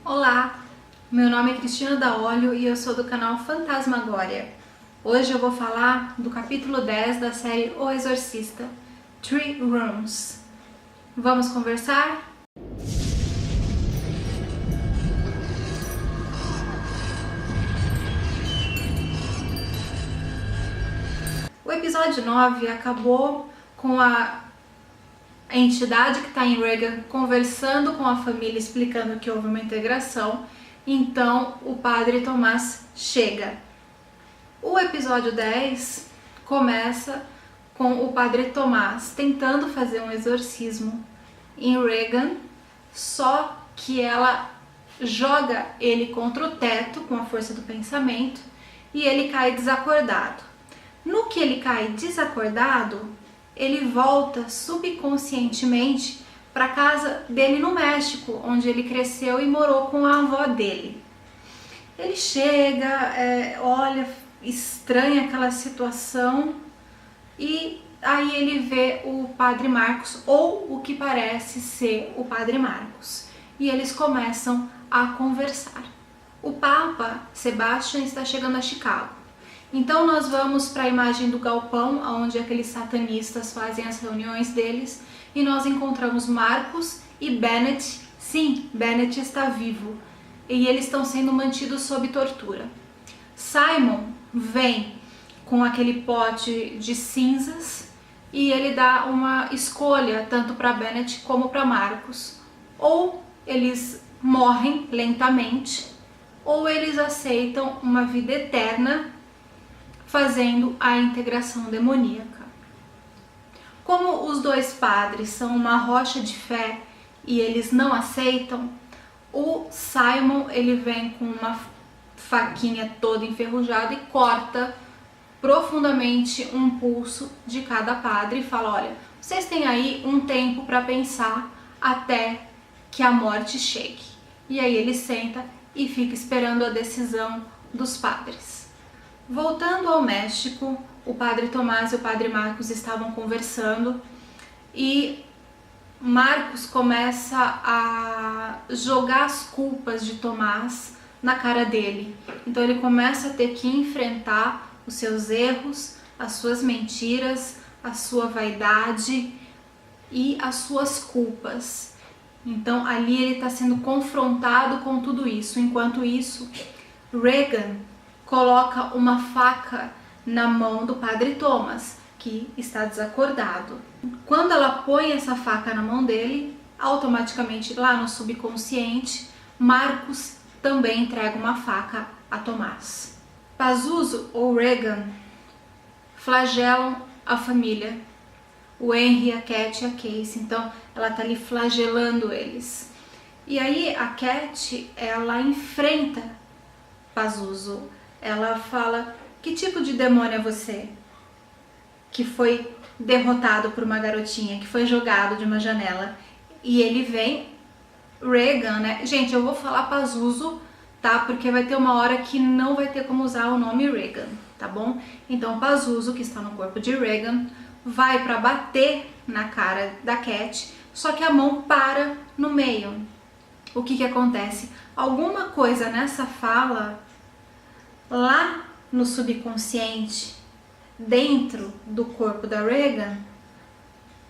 Olá, meu nome é Cristina Daolio e eu sou do canal Fantasmagória. Hoje eu vou falar do capítulo 10 da série O Exorcista, Three Rooms. Vamos conversar? O episódio 9 acabou com a entidade que está em Regan conversando com a família, explicando que houve uma integração. Então o padre Tomás chega. O episódio 10 começa com o padre Tomás tentando fazer um exorcismo em Regan, só que ela joga ele contra o teto com a força do pensamento e ele cai desacordado. No que ele cai desacordado, ele volta subconscientemente para a casa dele no México, onde ele cresceu e morou com a avó dele. Ele chega, olha, estranha aquela situação e aí ele vê o Padre Marcos, ou o que parece ser o Padre Marcos, e eles começam a conversar. O Papa Sebastian está chegando a Chicago. Então nós vamos para a imagem do galpão, onde aqueles satanistas fazem as reuniões deles, e nós encontramos Marcos e Bennett. Sim, Bennett está vivo e eles estão sendo mantidos sob tortura. Simon vem com aquele pote de cinzas e ele dá uma escolha tanto para Bennett como para Marcos. Ou eles morrem lentamente, ou eles aceitam uma vida eterna fazendo a integração demoníaca. Como os dois padres são uma rocha de fé e eles não aceitam, o Simon ele vem com uma faquinha toda enferrujada e corta profundamente um pulso de cada padre e fala: olha, vocês têm aí um tempo para pensar até que a morte chegue. E aí ele senta e fica esperando a decisão dos padres. Voltando ao México, o padre Tomás e o padre Marcos estavam conversando e Marcos começa a jogar as culpas de Tomás na cara dele. Então ele começa a ter que enfrentar os seus erros, as suas mentiras, a sua vaidade e as suas culpas. Então ali ele está sendo confrontado com tudo isso. Enquanto isso, Regan coloca uma faca na mão do padre Thomas, que está desacordado. Quando ela põe essa faca na mão dele, automaticamente lá no subconsciente, Marcos também entrega uma faca a Tomás. Pazuzu ou Regan flagelam a família, o Henry, a Cat e a Casey. Então ela tá ali flagelando eles. E aí a Cat, ela enfrenta Pazuzu. Ela fala: que tipo de demônio é você? Que foi derrotado por uma garotinha, que foi jogado de uma janela. E ele vem, Regan, né? Gente, eu vou falar Pazuzu, tá? Porque vai ter uma hora que não vai ter como usar o nome Regan, tá bom? Então Pazuzu, que está no corpo de Regan, vai para bater na cara da Cat, só que a mão para no meio. O que acontece? Alguma coisa nessa fala lá no subconsciente, dentro do corpo da Regan,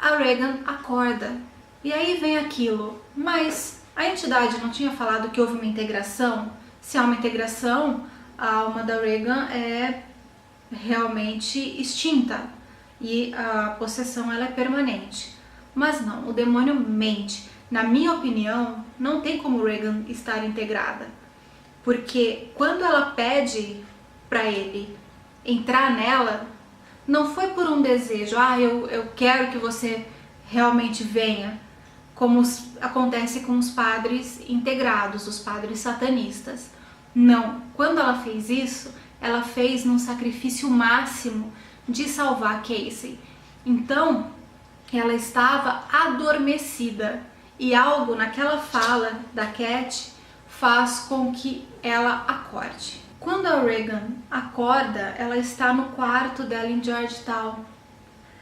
a Regan acorda. E aí vem aquilo: mas a entidade não tinha falado que houve uma integração? Se há uma integração, a alma da Regan é realmente extinta e a possessão ela é permanente. Mas não, o demônio mente. Na minha opinião, não tem como Regan estar integrada. Porque quando ela pede para ele entrar nela, não foi por um desejo: eu quero que você realmente venha, como acontece com os padres integrados, os padres satanistas. Não, quando ela fez isso, ela fez num sacrifício máximo de salvar Casey. Então, ela estava adormecida e algo naquela fala da Cat faz com que ela acorde. Quando a Regan acorda, ela está no quarto dela em Georgetown,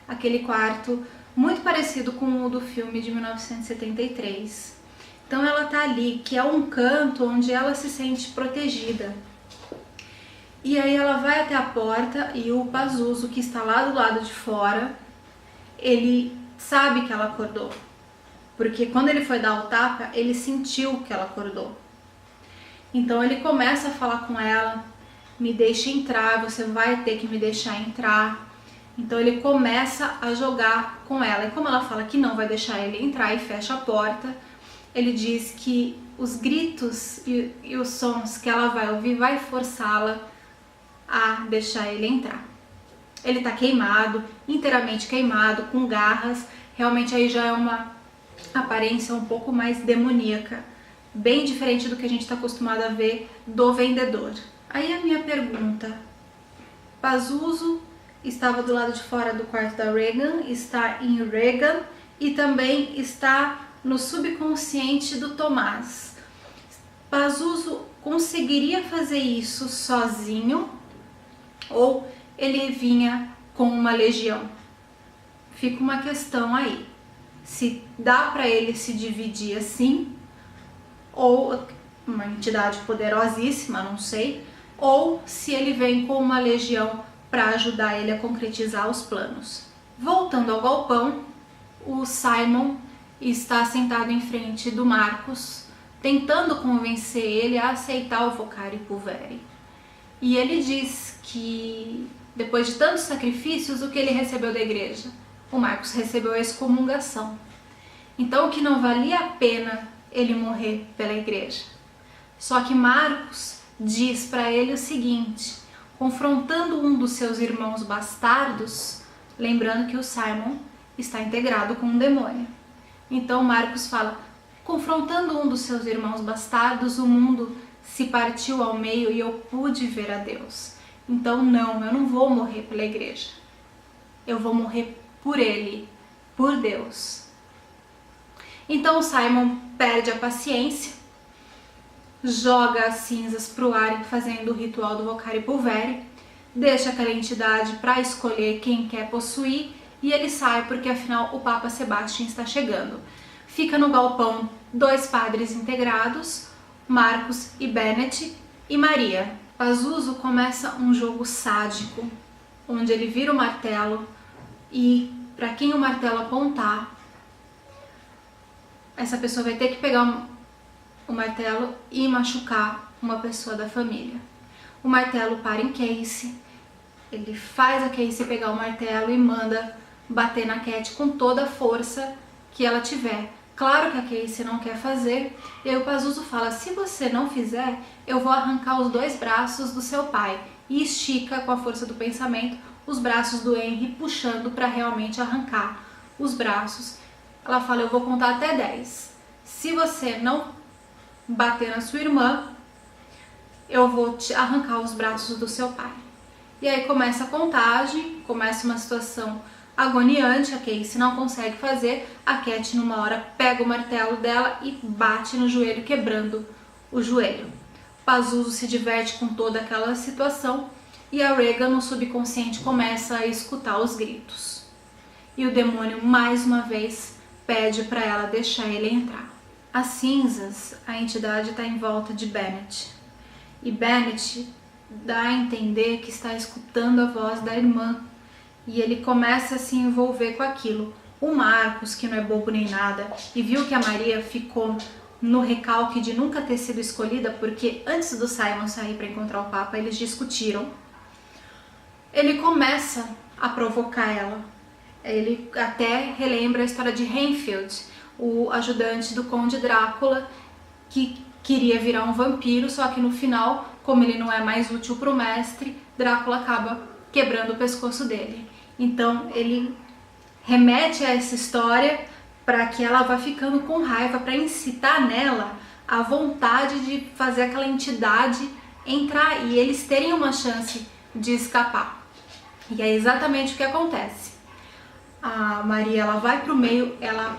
aquele quarto muito parecido com o do filme de 1973. Então ela tá ali, que é um canto onde ela se sente protegida. E aí ela vai até a porta e o Pazuzu, que está lá do lado de fora, ele sabe que ela acordou. Porque quando ele foi dar o tapa, ele sentiu que ela acordou. Então ele começa a falar com ela, me deixa entrar, você vai ter que me deixar entrar. Então ele começa a jogar com ela. E como ela fala que não vai deixar ele entrar e fecha a porta, ele diz que os gritos e os sons que ela vai ouvir vai forçá-la a deixar ele entrar. Ele tá queimado, inteiramente queimado, com garras. Realmente aí já é uma aparência um pouco mais demoníaca, bem diferente do que a gente está acostumado a ver do vendedor. Aí a minha pergunta: Pazuzu estava do lado de fora do quarto da Regan, está em Regan e também está no subconsciente do Tomás. Pazuzu conseguiria fazer isso sozinho ou ele vinha com uma legião? Fica uma questão aí. Se dá para ele se dividir assim, ou uma entidade poderosíssima, não sei, ou se ele vem com uma legião para ajudar ele a concretizar os planos. Voltando ao galpão, o Simon está sentado em frente do Marcos, tentando convencer ele a aceitar o Vocari Pulveri. E ele diz que depois de tantos sacrifícios, o que ele recebeu da igreja? O Marcos recebeu a excomungação. Então que não valia a pena ele morrer pela igreja. Só que Marcos diz para ele o seguinte, confrontando um dos seus irmãos bastardos, lembrando que o Simon está integrado com um demônio. Então Marcos fala, confrontando um dos seus irmãos bastardos, o mundo se partiu ao meio e eu pude ver a Deus. Então não, eu não vou morrer pela igreja. Eu vou morrer por ele, por Deus. Então o Simon perde a paciência, joga as cinzas para o ar fazendo o ritual do Vocari Pulveri, deixa aquela entidade para escolher quem quer possuir e ele sai porque afinal o Papa Sebastian está chegando. Fica no galpão 2 padres integrados, Marcos e Bennett e Maria. Pazuzu começa um jogo sádico, onde ele vira o martelo e para quem o martelo apontar, essa pessoa vai ter que pegar o martelo e machucar uma pessoa da família. O martelo para em Casey, ele faz a Casey pegar o martelo e manda bater na Cat com toda a força que ela tiver. Claro que a Casey não quer fazer, e aí o Pazuzu fala, se você não fizer, eu vou arrancar os 2 braços do seu pai. E estica com a força do pensamento os braços do Henry, puxando para realmente arrancar os braços. Ela fala, eu vou contar até 10. Se você não bater na sua irmã, eu vou te arrancar os braços do seu pai. E aí começa a contagem, começa uma situação agoniante, a Casey não consegue fazer, a Cat numa hora pega o martelo dela e bate no joelho, quebrando o joelho. Pazuzu se diverte com toda aquela situação e a Regan no subconsciente começa a escutar os gritos. E o demônio mais uma vez pede para ela deixar ele entrar. As cinzas, a entidade está em volta de Bennett. E Bennett dá a entender que está escutando a voz da irmã. E ele começa a se envolver com aquilo. O Marcos, que não é bobo nem nada, e viu que a Maria ficou no recalque de nunca ter sido escolhida, porque antes do Simon sair para encontrar o Papa, eles discutiram. Ele começa a provocar ela. Ele até relembra a história de Renfield, o ajudante do Conde Drácula, que queria virar um vampiro, só que no final, como ele não é mais útil para o mestre, Drácula acaba quebrando o pescoço dele. Então ele remete a essa história para que ela vá ficando com raiva, para incitar nela a vontade de fazer aquela entidade entrar e eles terem uma chance de escapar. E é exatamente o que acontece. A Maria, ela vai para o meio, ela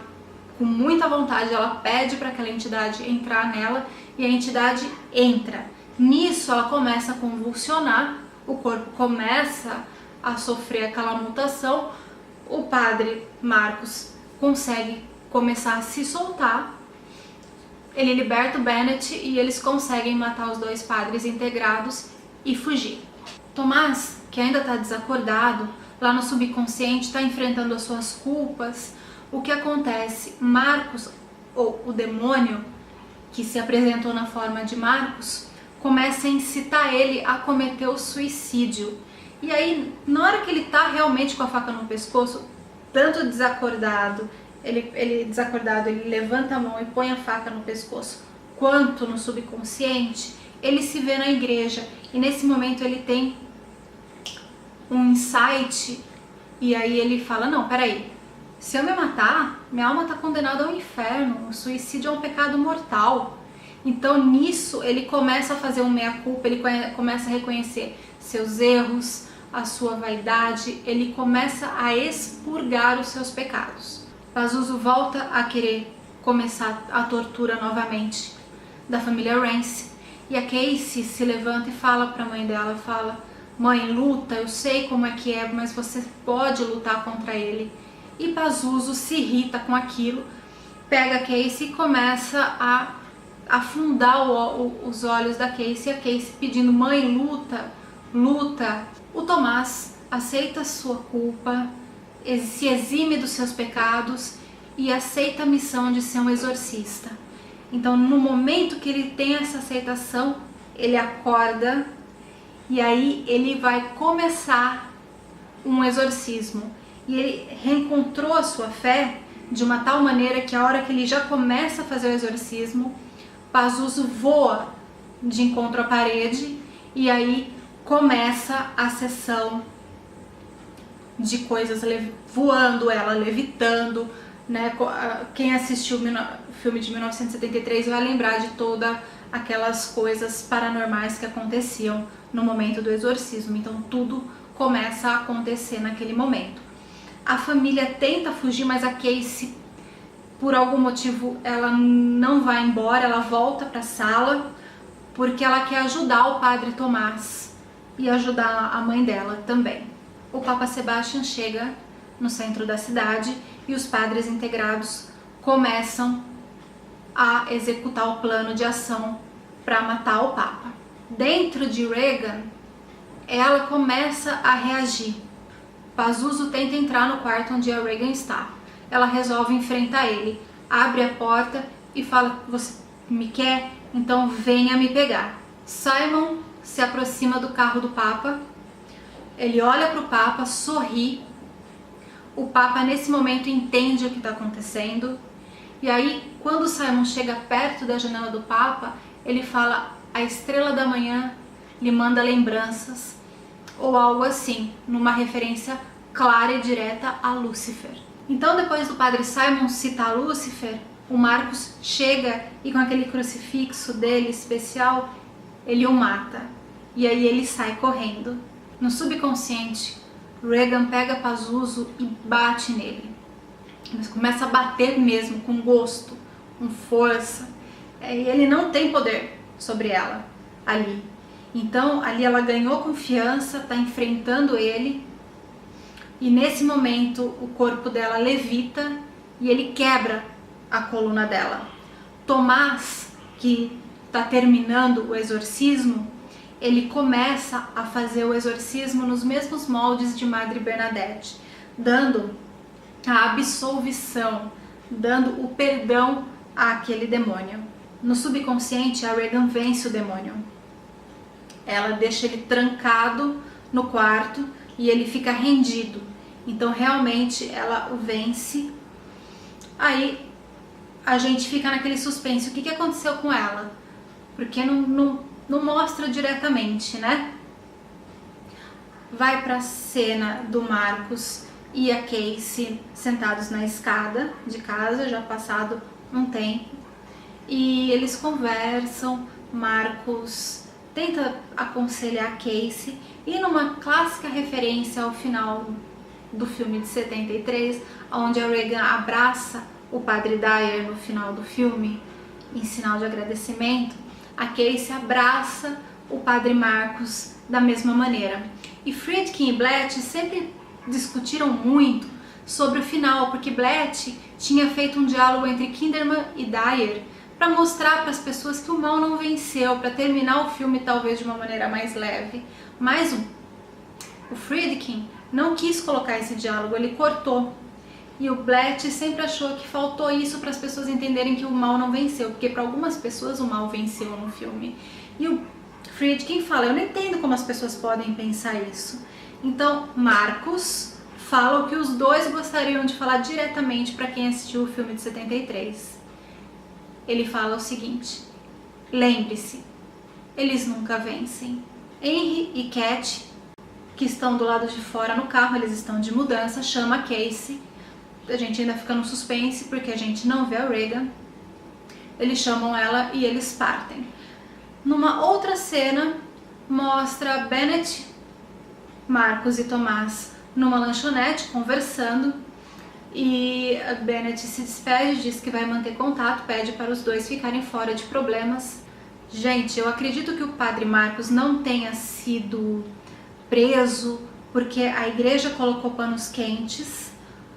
com muita vontade, ela pede para aquela entidade entrar nela e a entidade entra. Nisso ela começa a convulsionar, o corpo começa a sofrer aquela mutação, o padre Marcos consegue começar a se soltar ele liberta o Bennett e eles conseguem matar os dois padres integrados e fugir. Tomás, que ainda está desacordado, lá no subconsciente está enfrentando as suas culpas. O que acontece? Marcos, ou o demônio que se apresentou na forma de Marcos, começa a incitar ele a cometer o suicídio. E aí, na hora que ele está realmente com a faca no pescoço, tanto desacordado, ele levanta a mão e põe a faca no pescoço, quanto no subconsciente, ele se vê na igreja. E nesse momento ele tem um insight, e aí ele fala, não, peraí, se eu me matar, minha alma está condenada ao inferno, o suicídio é um pecado mortal. Então nisso ele começa a fazer um meia-culpa, ele começa a reconhecer seus erros, a sua vaidade, ele começa a expurgar os seus pecados. Pazuzu volta a querer começar a tortura novamente da família Rance, e a Casey se levanta e fala para a mãe dela, mãe, luta, eu sei como é que é, mas você pode lutar contra ele. E Pazuzu se irrita com aquilo, pega a Casey e começa a afundar os olhos da Casey, a Casey pedindo, mãe, luta, luta. O Tomás aceita sua culpa, se exime dos seus pecados e aceita a missão de ser um exorcista. Então, no momento que ele tem essa aceitação, ele acorda e aí ele vai começar um exorcismo. E ele reencontrou a sua fé de uma tal maneira que a hora que ele já começa a fazer o exorcismo, Pazuzu voa de encontro à parede e aí começa a sessão de coisas voando, ela levitando, né? Quem assistiu o filme de 1973 vai lembrar de todas aquelas coisas paranormais que aconteciam no momento do exorcismo. Então tudo começa a acontecer naquele momento. A família tenta fugir, mas a Casey, por algum motivo, ela não vai embora, ela volta para a sala porque ela quer ajudar o padre Tomás e ajudar a mãe dela também. O Papa Sebastian chega no centro da cidade e os padres integrados começam a executar o plano de ação para matar o Papa. Dentro de Regan, ela começa a reagir. Pazuzu tenta entrar no quarto onde a Regan está. Ela resolve enfrentar ele, abre a porta e fala, você me quer? Então venha me pegar. Simon se aproxima do carro do Papa, ele olha para o Papa, sorri. O Papa nesse momento entende o que está acontecendo. E aí, quando Simon chega perto da janela do Papa, ele fala, a estrela da manhã lhe manda lembranças, ou algo assim, numa referência clara e direta a Lúcifer. Então, depois do padre Simon citar Lúcifer, o Marcos chega e com aquele crucifixo dele especial, ele o mata. E aí ele sai correndo. No subconsciente, Regan pega Pazuzu e bate nele. Mas começa a bater mesmo, com gosto, com força. E ele não tem poder sobre ela ali. Então, ali ela ganhou confiança, está enfrentando ele. E nesse momento, o corpo dela levita e ele quebra a coluna dela. Tomás, que está terminando o exorcismo, ele começa a fazer o exorcismo nos mesmos moldes de Madre Bernadette, dando a absolvição, dando o perdão àquele demônio. No subconsciente, a Regan vence o demônio. Ela deixa ele trancado no quarto e ele fica rendido. Então realmente ela o vence. Aí a gente fica naquele suspense, o que aconteceu com ela? Porque não mostra diretamente, né? Vai para a cena do Marcos e a Casey sentados na escada de casa, já passado um tempo, e eles conversam. Marcos tenta aconselhar a Casey, e numa clássica referência ao final do filme de 73, onde a Regan abraça o padre Dyer no final do filme, em sinal de agradecimento, a Casey abraça o padre Marcos da mesma maneira. E Friedkin e Blatt sempre discutiram muito sobre o final, porque Blatt tinha feito um diálogo entre Kinderman e Dyer para mostrar para as pessoas que o mal não venceu, para terminar o filme talvez de uma maneira mais leve. Mas o Friedkin não quis colocar esse diálogo, ele cortou. E o Blatt sempre achou que faltou isso para as pessoas entenderem que o mal não venceu, porque para algumas pessoas o mal venceu no filme. E o Friedkin fala, eu não entendo como as pessoas podem pensar isso. Então Marcus fala o que os dois gostariam de falar diretamente para quem assistiu o filme de 73. Ele fala o seguinte, lembre-se, eles nunca vencem. Henry e Cat, que estão do lado de fora no carro, eles estão de mudança, chama a Casey. A gente ainda fica no suspense porque a gente não vê a Regan. Eles chamam ela e eles partem. Numa outra cena, mostra Bennett, Marcus e Tomás numa lanchonete conversando. E a Bennett se despede, diz que vai manter contato, pede para os dois ficarem fora de problemas. Gente, eu acredito que o padre Marcos não tenha sido preso porque a igreja colocou panos quentes.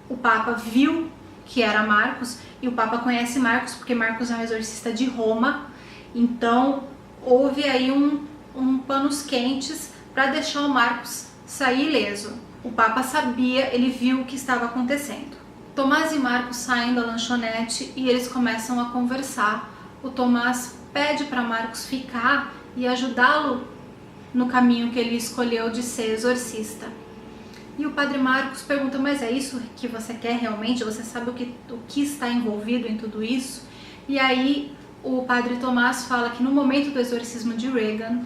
O Papa viu que era Marcos e o Papa conhece Marcos porque Marcos é um exorcista de Roma. Então houve aí um panos quentes para deixar o Marcos sair ileso. O Papa sabia, ele viu o que estava acontecendo. Tomás e Marcos saem da lanchonete e eles começam a conversar. O Tomás pede para Marcos ficar e ajudá-lo no caminho que ele escolheu de ser exorcista. E o padre Marcos pergunta, mas é isso que você quer realmente? Você sabe o que está envolvido em tudo isso? E aí o padre Tomás fala que no momento do exorcismo de Regan,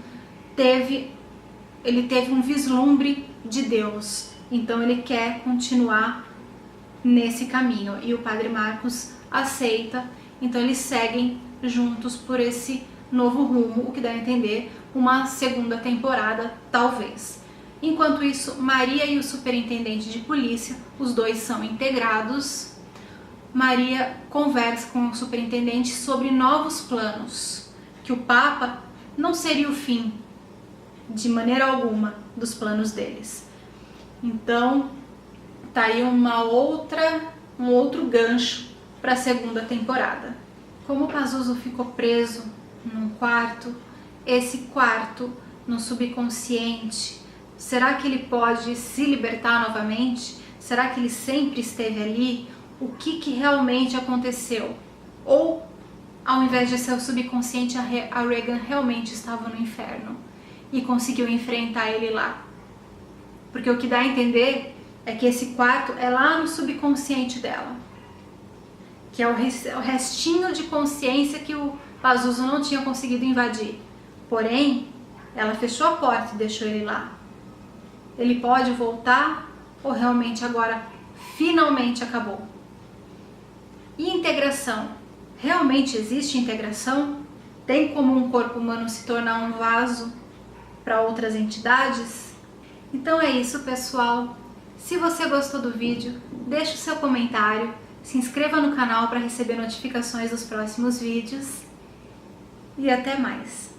ele teve um vislumbre de Deus. Então ele quer continuar nesse caminho. E o padre Marcos aceita. Então eles seguem juntos por esse novo rumo, o que dá a entender uma segunda temporada, talvez. Enquanto isso, Maria e o superintendente de polícia, os dois são integrados. Maria conversa com o superintendente sobre novos planos, que o Papa não seria o fim, de maneira alguma, dos planos deles. Então, tá aí um outro gancho para a segunda temporada. Como o Pazuzu ficou preso num quarto, esse quarto no subconsciente, será que ele pode se libertar novamente? Será que ele sempre esteve ali? O que realmente aconteceu? Ou, ao invés de ser o subconsciente, a Regan realmente estava no inferno e conseguiu enfrentar ele lá? Porque o que dá a entender é que esse quarto é lá no subconsciente dela, que é o restinho de consciência que o Pazuzu não tinha conseguido invadir. Porém, ela fechou a porta e deixou ele lá. Ele pode voltar ou realmente agora finalmente acabou? E integração? Realmente existe integração? Tem como um corpo humano se tornar um vaso para outras entidades? Então é isso, pessoal. Se você gostou do vídeo, deixe o seu comentário, se inscreva no canal para receber notificações dos próximos vídeos e até mais.